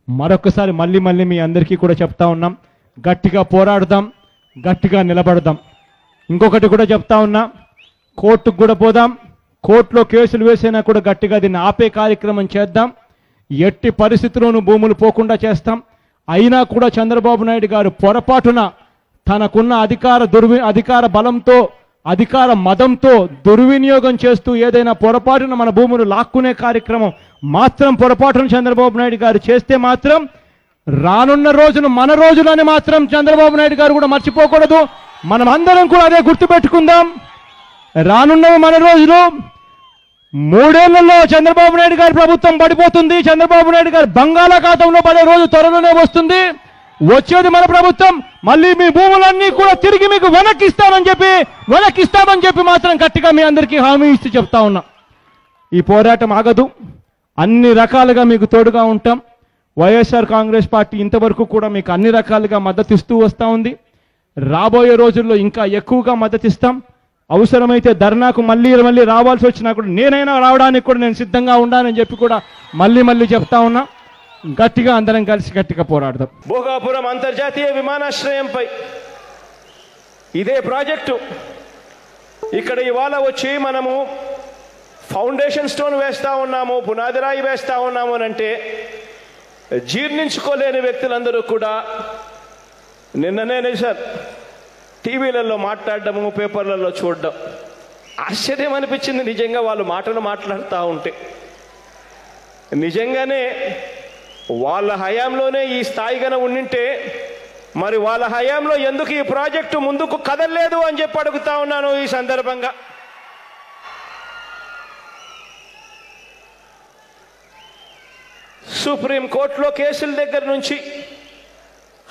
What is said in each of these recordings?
మరొకసారి మళ్ళీ మీ అందరికీ కూడా చెప్తా ఉన్నాం, గట్టిగా పోరాడదాం, గట్టిగా నిలబడదాం. ఇంకొకటి కూడా చెప్తా ఉన్నా, కోర్టుకు కూడా పోదాం, కోర్టులో కేసులు వేసినా కూడా గట్టిగా దీన్ని ఆపే కార్యక్రమం చేద్దాం. ఎట్టి పరిస్థితుల్లోనూ భూములు పోకుండా చేస్తాం. అయినా కూడా చంద్రబాబు నాయుడు గారు పొరపాటున తనకున్న అధికార బలంతో, అధికార మదంతో దుర్వినియోగం చేస్తూ ఏదైనా పొరపాటున మన భూములు లాక్కునే కార్యక్రమం మాత్రం పొరపాటున చంద్రబాబు నాయుడు గారు చేస్తే మాత్రం రానున్న రోజులు మన రోజులని మాత్రం చంద్రబాబు నాయుడు గారు కూడా మర్చిపోకూడదు. మనం అందరం కూడా అదే గుర్తుపెట్టుకుందాం. రానున్న మన రోజులు 3 ఏళ్లలో చంద్రబాబు నాయుడు గారి ప్రభుత్వం పడిపోతుంది. చంద్రబాబు నాయుడు గారు బంగాళాఖాతంలో పడే రోజు త్వరలోనే వస్తుంది. వచ్చేది మన ప్రభుత్వం. మళ్ళీ మీ భూములన్నీ కూడా తిరిగి మీకు వెనక్కిస్తామని చెప్పి మాత్రం గట్టిగా మీ అందరికీ హామీ ఇస్తూ చెప్తా ఉన్నా. ఈ పోరాటం ఆగదు. అన్ని రకాలుగా మీకు తోడుగా ఉంటాం. వైఎస్ఆర్ కాంగ్రెస్ పార్టీ ఇంతవరకు కూడా మీకు అన్ని రకాలుగా మద్దతు ఇస్తూ వస్తూ ఉంది. రాబోయే రోజుల్లో ఇంకా ఎక్కువగా మద్దతు ఇస్తాం. అవసరమైతే ధర్నాకు మళ్ళీ రావాల్సి వచ్చినా కూడా నేనైనా రావడానికి కూడా నేను సిద్ధంగా ఉన్నానని చెప్పి కూడా మళ్ళీ చెప్తా ఉన్నా. గట్టిగా అందరం కలిసి గట్టిగా పోరాడదాం. భోగాపురం అంతర్జాతీయ విమానాశ్రయంపై ఇదే ప్రాజెక్టు ఇక్కడ ఇవాళ వచ్చి మనము ఫౌండేషన్ స్టోన్ వేస్తా ఉన్నాము, పునాది రాయి వేస్తా ఉన్నాము అని అంటే జీర్ణించుకోలేని వ్యక్తులందరూ కూడా నిన్ననే సార్ టీవీలలో మాట్లాడడము, పేపర్లలో చూడడం ఆశ్చర్యం అనిపించింది. నిజంగా వాళ్ళు మాటలు మాట్లాడుతూ ఉంటే నిజంగానే వాళ్ళ హయాంలోనే ఈ స్థాయిగానే ఉండింటే మరి వాళ్ళ హయాంలో ఎందుకు ఈ ప్రాజెక్టు ముందుకు కదలలేదు అని చెప్పి అడుగుతా ఉన్నాను ఈ సందర్భంగా. సుప్రీంకోర్టులో కేసుల దగ్గర నుంచి,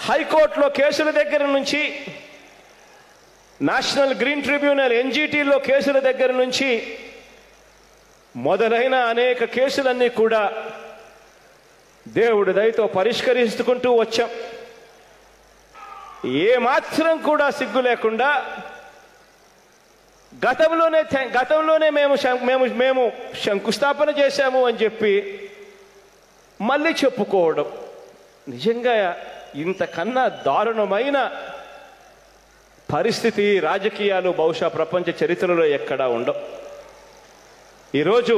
హైకోర్టులో కేసుల దగ్గర నుంచి, నేషనల్ గ్రీన్ ట్రిబ్యునల్ ఎన్జిటిలో కేసుల దగ్గర నుంచి మొదలైన అనేక కేసులన్నీ కూడా దేవుడి దయతో పరిష్కరించుకుంటూ వచ్చాం. ఏమాత్రం కూడా సిగ్గు లేకుండా గతంలోనే మేము శంకుస్థాపన చేశాము అని చెప్పి మళ్ళీ చెప్పుకోవడం నిజంగా ఇంతకన్నా దారుణమైన పరిస్థితి రాజకీయాలు బహుశా ప్రపంచ చరిత్రలో ఎక్కడా ఉండవు. ఈరోజు